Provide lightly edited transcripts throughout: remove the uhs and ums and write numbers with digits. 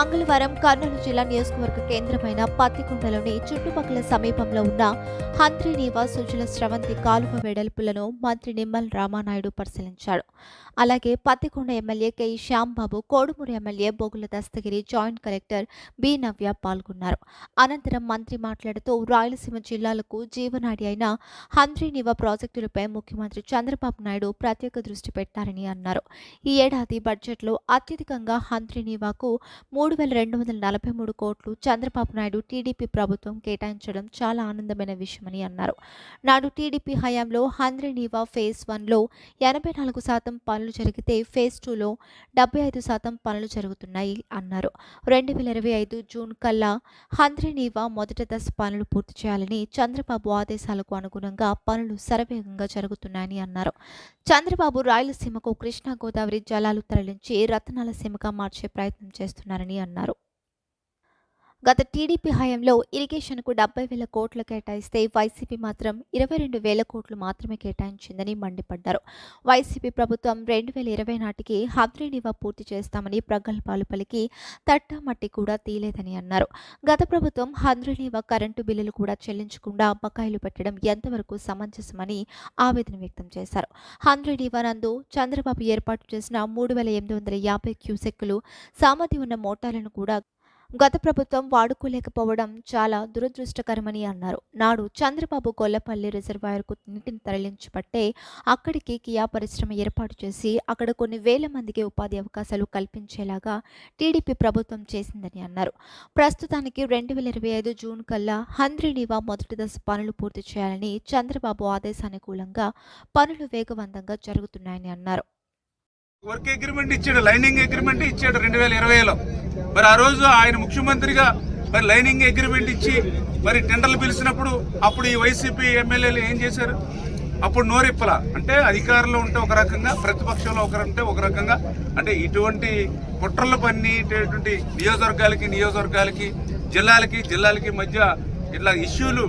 మంగళవారం కర్నూలు జిల్లా నియోజకవర్గ కేంద్రమైన పత్తికొండలోని చుట్టుపక్కల సమీపంలో ఉన్న హంద్రి నివాస్ సుజల స్రవంతి కాలువ వెడల్పులను మంత్రి నిమ్మల రామానాయుడు పరిశీలించారు. అలాగే Pattikonda MLA K Shyambabu, Kodumuru MLA Bogula Dastagiri, joint collector B Navya పాల్గొన్నారు. అనంతరం మంత్రి మాట్లాడుతూ రాయలసీమ జిల్లాలకు జీవనాడి అయిన హంద్రి నివా ప్రాజెక్టులపై ముఖ్యమంత్రి చంద్రబాబు నాయుడు ప్రత్యేక దృష్టి పెట్టారని అన్నారు. ఈ ఏడాది బడ్జెట్లో అత్యధికంగా హంద్రి నివాకు 3,243 కోట్లు చంద్రబాబు నాయుడు టీడీపీ ప్రభుత్వం కేటాయించడం చాలా ఆనందమైన విషయమని అన్నారు. నాడు టీడీపీ హయాంలో హంద్రి నివా ఫేజ్ 1లో 84% పనులు జరిగితే ఫేజ్ 2లో 75% పనులు జరుగుతున్నాయి అన్నారు. 2025 జూన్ కల్లా హంద్రి నివా మొదటి దశ పనులు పూర్తి చేయాలని చంద్రబాబు ఆదేశాలకు అనుగుణంగా పనులు శరవేగంగా జరుగుతున్నాయని అన్నారు. చంద్రబాబు రాయలసీమకు కృష్ణా గోదావరి జలాలు తరలించి రతనాల సీమగా మార్చే ప్రయత్నం చేస్తున్నారని అన్నారు. గత టీడీపీ హయాంలో ఇరిగేషన్కు 70,000 కోట్లు కేటాయిస్తే వైసీపీ మాత్రం 22,000 కోట్లు మాత్రమే కేటాయించిందని మండిపడ్డారు. వైసీపీ ప్రభుత్వం 2020 నాటికి హంద్రి నివా పూర్తి చేస్తామని ప్రగల్భాలు పలికి తట్టామట్టి కూడా తీయలేదని అన్నారు. గత ప్రభుత్వం హంద్రి నివా కరెంటు బిల్లులు కూడా చెల్లించకుండా బకాయిలు పెట్టడం ఎంతవరకు సమంజసమని ఆవేదన వ్యక్తం చేశారు. హంద్రి నివా నందు చంద్రబాబు ఏర్పాటు చేసిన 3,850 క్యూసెక్కులు సామర్థ్యం ఉన్న మోటార్లను కూడా గత ప్రభుత్వం వాడుకోలేకపోవడం చాలా దురదృష్టకరమని అన్నారు. నాడు చంద్రబాబు గొల్లపల్లి రిజర్వాయర్కు నీటిని తరలించబట్టే అక్కడికి కియా పరిశ్రమ ఏర్పాటు చేసి అక్కడ కొన్ని వేల మందికి ఉపాధి అవకాశాలు కల్పించేలాగా టీడీపీ ప్రభుత్వం చేసిందని అన్నారు. ప్రస్తుతానికి 2025 జూన్ కల్లా హంద్రి నివా మొదటి దశ పనులు పూర్తి చేయాలని చంద్రబాబు ఆదేశానుకూలంగా పనులు వేగవంతంగా జరుగుతున్నాయని అన్నారు. వర్క్ అగ్రిమెంట్ ఇచ్చాడు, లైనింగ్ అగ్రిమెంట్ ఇచ్చాడు 2020లో. మరి ఆ రోజు ఆయన ముఖ్యమంత్రిగా మరి లైనింగ్ అగ్రిమెంట్ ఇచ్చి మరి టెండర్లు పిలిచినప్పుడు అప్పుడు ఈ వైసీపీ ఎమ్మెల్యేలు ఏం చేశారు? అప్పుడు నోరిప్పల. అంటే అధికారంలో ఉంటే ఒక రకంగా, ప్రతిపక్షంలో ఒకరంటే ఒక రకంగా. అంటే ఇటువంటి కుట్రలు పన్నిటువంటి నియోజకవర్గాలకి జిల్లాలకి మధ్య ఇట్లా ఇష్యూలు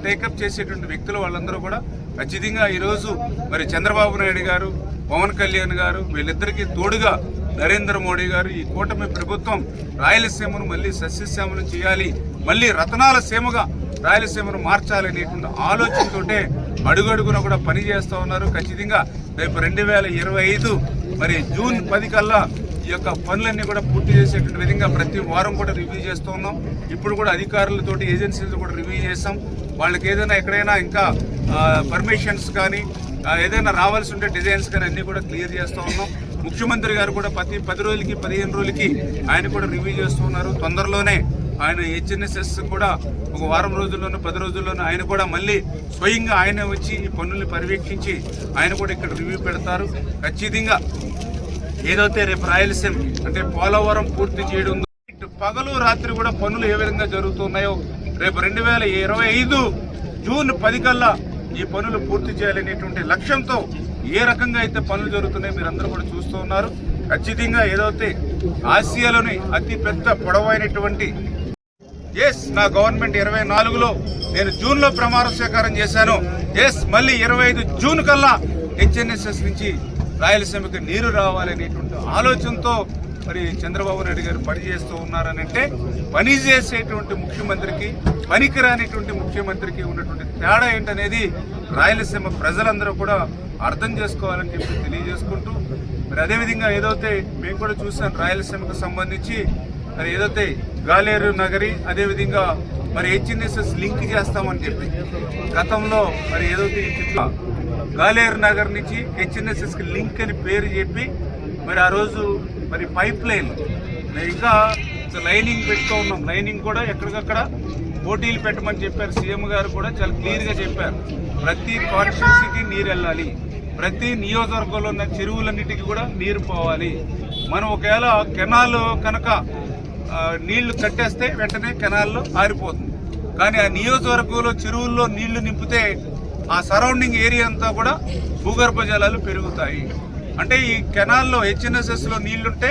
టేకప్ చేసేటువంటి వ్యక్తులు వాళ్ళందరూ కూడా ఖచ్చితంగా ఈరోజు మరి చంద్రబాబు నాయుడు గారు, పవన్ కళ్యాణ్ గారు వీళ్ళిద్దరికీ తోడుగా నరేంద్ర మోడీ గారు ఈ కూటమి ప్రభుత్వం రాయలసీమను మళ్ళీ సస్యశ్యామలం చేయాలి, మళ్ళీ రతనాల సీమగా రాయలసీమను మార్చాలనేటువంటి ఆలోచనతోటే అడుగడుగున కూడా పనిచేస్తూ ఉన్నారు. ఖచ్చితంగా రేపు 2025 మరి జూన్ 10 కల్లా ఈ యొక్క పనులన్నీ కూడా పూర్తి చేసేటువంటి విధంగా ప్రతి వారం కూడా రివ్యూ చేస్తూ ఉన్నాం. ఇప్పుడు కూడా అధికారులతోటి ఏజెన్సీలతో కూడా రివ్యూ చేస్తాం. వాళ్ళకి ఏదైనా ఎక్కడైనా ఇంకా పర్మిషన్స్ కానీ ఏదైనా రావాల్సి ఉంటే డిజైన్స్ కానీ అన్నీ కూడా క్లియర్ చేస్తూ ఉన్నాం. ముఖ్యమంత్రి గారు కూడా ప్రతి 10 రోజులకి 15 రోజులకి ఆయన కూడా రివ్యూ చేస్తూ ఉన్నారు. తొందరలోనే ఆయన హెచ్ఎన్ఎస్ఎస్ కూడా ఒక వారం రోజుల్లోనూ 10 రోజుల్లోనూ ఆయన కూడా మళ్ళీ స్వయంగా ఆయనే వచ్చి ఈ పనుల్ని పర్యవేక్షించి ఆయన కూడా ఇక్కడ రివ్యూ పెడతారు. ఖచ్చితంగా ఏదైతే రేపు రాయలసీమ అంటే పోలవరం పూర్తి చేయడం పగలు రాత్రి కూడా పనులు ఏ విధంగా జరుగుతున్నాయో రేపు 2025 జూన్ 10 కల్లా ఈ పనులు పూర్తి చేయాలనేటువంటి లక్ష్యంతో ఏ రకంగా అయితే పనులు జరుగుతున్నాయో మీరందరూ కూడా చూస్తూ ఉన్నారు. ఖచ్చితంగా ఏదైతే ఆసియాలోని అతి పెద్ద పొడవైనటువంటి నా గవర్నమెంట్ 24లో నేను జూన్లో ప్రమాణ స్వీకారం చేశాను. మళ్ళీ 25 జూన్ కల్లా హెచ్ఎన్ఎస్ఎస్ నుంచి రాయలసీమకి నీరు రావాలనేటువంటి ఆలోచనతో మరి చంద్రబాబు నాయుడు గారు పనిచేస్తూ ఉన్నారనంటే పని చేసేటువంటి ముఖ్యమంత్రికి, పనికిరానిటువంటి ముఖ్యమంత్రికి ఉన్నటువంటి తేడా ఏంటనేది రాయలసీమ ప్రజలందరూ కూడా అర్థం చేసుకోవాలని చెప్పి తెలియజేసుకుంటూ మరి అదేవిధంగా ఏదైతే మేము కూడా చూసాం రాయలసీమకు సంబంధించి మరి ఏదైతే గాలేరు నగరి అదేవిధంగా మరి హెచ్ఎన్ఎస్ఎస్ లింక్ చేస్తామని చెప్పి గతంలో మరి ఏదైతే గాలేరు నగర్ నుంచి హెచ్ఎన్ఎస్ఎస్కి లింక్ అని పేరు చెప్పి మరి ఆ రోజు మరి పైప్ లైన్ ఇంకా లైనింగ్ పెట్టుతూ ఉన్నాం. లైనింగ్ కూడా ఎక్కడికక్కడ పోటీలు పెట్టమని చెప్పారు. సీఎం గారు కూడా చాలా క్లియర్గా చెప్పారు, ప్రతి కాన్స్టిట్యున్సీకి నీరు వెళ్ళాలి, ప్రతి నియోజకవర్గంలో ఉన్న చెరువులన్నిటికీ కూడా నీరు పోవాలి. మనం ఒకవేళ కెనాల్ కనుక నీళ్లు కట్టేస్తే వెంటనే కెనాల్లో ఆరిపోతుంది. కానీ ఆ నియోజకవర్గంలో చెరువుల్లో నీళ్లు నింపితే ఆ సరౌండింగ్ ఏరియా అంతా కూడా భూగర్భ జలాలు పెరుగుతాయి. అంటే ఈ కెనాల్లో హెచ్ఎన్ఎస్ఎస్లో నీళ్లుంటే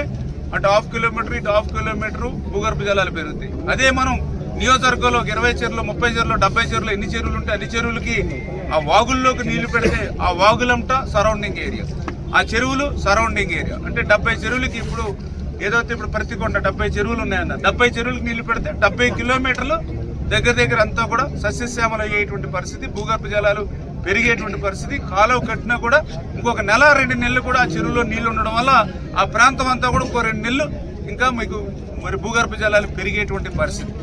అటు 1/2 కిలోమీటర్ ఇటు 1/2 కిలోమీటరు భూగర్భ జలాలు పెరుగుతాయి. అదే మనం నియోజకవర్గంలో 20 చెరువులు 30 చెరువులు 70 చెరువులు ఎన్ని చెరువులు ఉంటే అన్ని చెరువులకి ఆ వాగుల్లోకి నీళ్లు పెడితే ఆ వాగులంట సరౌండింగ్ ఏరియా, ఆ చెరువులు సరౌండింగ్ ఏరియా. అంటే 70 చెరువులకి ఇప్పుడు ఏదైతే ఇప్పుడు ప్రతికొండ 70 చెరువులు ఉన్నాయన్న 70 చెరువులకు నీళ్లు పెడితే 70 కిలోమీటర్లు దగ్గర అంతా కూడా సస్యశ్యామలు అయ్యేటువంటి పరిస్థితి, భూగర్భ జలాలు పెరిగేటువంటి పరిస్థితి. కాలువ కట్టినా కూడా ఇంకొక నెల 2 నెలలు కూడా ఆ చెరువులో నీళ్లు ఉండడం వల్ల ఆ ప్రాంతం అంతా కూడా ఇంకో 2 నెలలు ఇంకా మీకు మరి భూగర్భ జలాలు పెరిగేటువంటి పరిస్థితి.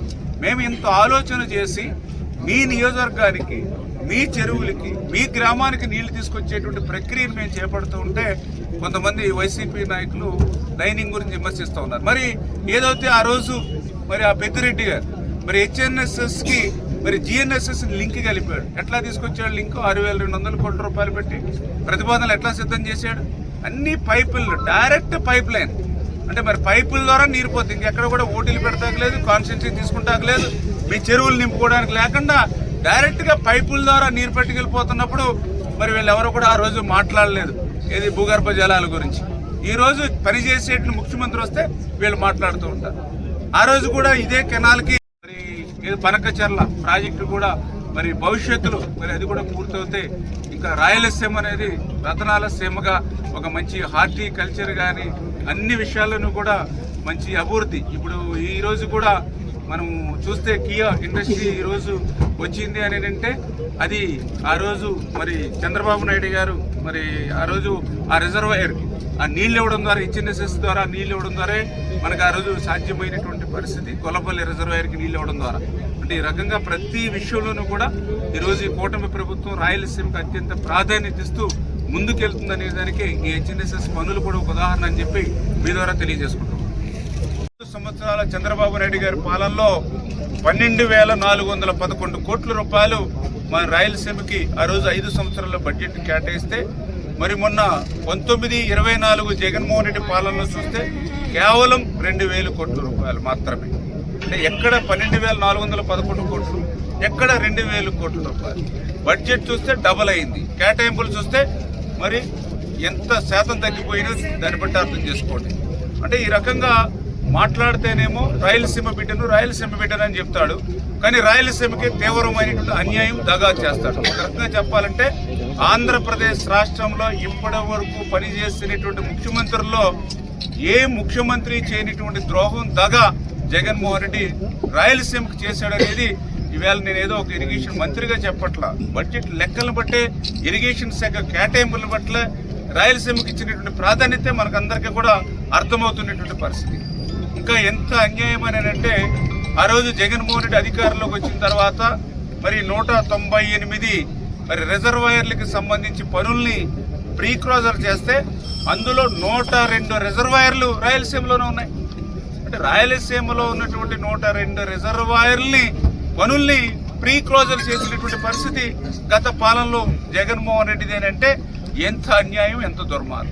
మేము ఇంత ఆలోచన చేసి మీ నియోజకవర్గానికి, మీ చెరువులకి, మీ గ్రామానికి నీళ్లు తీసుకొచ్చేటువంటి ప్రక్రియను మేము చేపడుతూ ఉంటే కొంతమంది వైసీపీ నాయకులు లైనింగ్ గురించి విమర్శిస్తూ ఉన్నారు. మరి ఏదైతే ఆ రోజు మరి ఆ పెద్దిరెడ్డి గారు మరి హెచ్ఎన్ఎస్ఎస్కి మరి జిఎన్ఎస్ఎస్ లింక్ కలిపాడు. ఎట్లా తీసుకొచ్చాడు లింక్? 6,200 కోట్ల రూపాయలు పెట్టి ప్రతిపాదనలు ఎట్లా సిద్ధం చేశాడు? అన్ని పైపులు, డైరెక్ట్ పైప్ లైన్. అంటే మరి పైపుల ద్వారా నీరు పోతుంది, ఇంకెక్కడ కూడా ఓటీలు పెడతాకలేదు, కాన్స్టిట్యూన్సీ తీసుకుంటాకలేదు, మీ చెరువులు నింపుకోవడానికి లేకుండా డైరెక్ట్గా పైపుల ద్వారా నీరు పట్టుకెళ్ళిపోతున్నప్పుడు మరి వీళ్ళు ఎవరు కూడా ఆ రోజు మాట్లాడలేదు ఏది భూగర్భ జలాల గురించి. ఈ రోజు పనిచేసేటువంటి ముఖ్యమంత్రి వస్తే వీళ్ళు మాట్లాడుతూ ఉంటారు. ఆ రోజు కూడా ఇదే కెనాల్కి మరి పనకచెర్ల ప్రాజెక్టు కూడా మరి భవిష్యత్తులో మరి అది కూడా పూర్తవుతే ఇంకా రాయలసీమ అనేది రతనాల సీమగా ఒక మంచి హార్టికల్చర్ కానీ అన్ని విషయాలను కూడా మంచి అభివృద్ధి. ఇప్పుడు ఈ రోజు కూడా మనం చూస్తే కియా ఇండస్ట్రీ ఈరోజు వచ్చింది అని అంటే అది ఆ రోజు మరి చంద్రబాబు నాయుడు గారు మరి ఆ రోజు ఆ రిజర్వాయర్ ఆ నీళ్ళు ఇవ్వడం ద్వారా, హెచ్ఎన్ఎస్ఎస్ ద్వారా నీళ్ళు ఇవ్వడం ద్వారా మనకు ఆ రోజు సాధ్యమైనటువంటి పరిస్థితి. గొల్లపల్లి రిజర్వాయర్కి నీళ్ళు ఇవ్వడం ద్వారా అంటే ఈ రకంగా ప్రతి విషయంలోనూ కూడా ఈరోజు ఈ కూటమి ప్రభుత్వం రాయలసీమకు అత్యంత ప్రాధాన్యత ఇస్తూ ముందుకెళ్తుందనే దానికి ఈ హెచ్ఎన్ఎస్ఎస్ పనులు కూడా ఒక ఉదాహరణ అని చెప్పి మీ ద్వారా తెలియజేసుకుంటాం. 5 సంవత్సరాల చంద్రబాబు నాయుడు గారి పాలనలో 12,411 కోట్ల రూపాయలు మన రాయలసీమకి ఆ రోజు 5 సంవత్సరాల బడ్జెట్ కేటాయిస్తే మరి మొన్న 19-24 జగన్మోహన్ రెడ్డి పాలనలో చూస్తే కేవలం 2,000 కోట్ల రూపాయలు మాత్రమే. అంటే ఎక్కడ 12,411 కోట్లు, ఎక్కడ 2,000 కోట్ల రూపాయలు. బడ్జెట్ చూస్తే డబల్ అయింది, కేటాయింపులు చూస్తే మరి ఎంత శాతం తగ్గిపోయినా దాన్ని బట్టి అర్థం చేసుకోండి. అంటే ఈ రకంగా మాట్లాడితేనేమో రాయలసీమ బిడ్డను అని చెప్తాడు, కానీ రాయలసీమకి తీవ్రమైనటువంటి అన్యాయం, దగా చేస్తాడు. ఒక రకంగా చెప్పాలంటే ఆంధ్రప్రదేశ్ రాష్ట్రంలో ఇప్పటి వరకు పనిచేసినటువంటి ముఖ్యమంత్రుల్లో ఏ ముఖ్యమంత్రి చేయనటువంటి ద్రోహం, దగా జగన్మోహన్ రెడ్డి రాయలసీమకు చేశాడనేది ఈవేళ నేనేదో ఒక ఇరిగేషన్ మంత్రిగా చెప్పట్లా, బడ్జెట్ లెక్కలను బట్టే, ఇరిగేషన్ శాఖ కేటాయింపులను బట్ల రాయలసీమకు ఇచ్చినటువంటి ప్రాధాన్యత మనకందరికీ కూడా అర్థమవుతున్నటువంటి పరిస్థితి. ఇంకా ఎంత అన్యాయం అని అంటే ఆ రోజు జగన్మోహన్ రెడ్డి అధికారంలోకి వచ్చిన తర్వాత మరి 198 మరి రిజర్వాయర్లకు సంబంధించి పనుల్ని ప్రీ క్లోజర్ చేస్తే అందులో 102 రిజర్వాయర్లు రాయలసీమలోనే ఉన్నాయి. అంటే రాయలసీమలో ఉన్నటువంటి 102 రిజర్వాయర్లని పనుల్ని ప్రీ క్లోజర్ చేసినటువంటి పరిస్థితి గత పాలనలో జగన్మోహన్ రెడ్డిదేనంటే ఎంత అన్యాయం, ఎంత దుర్మార్గం.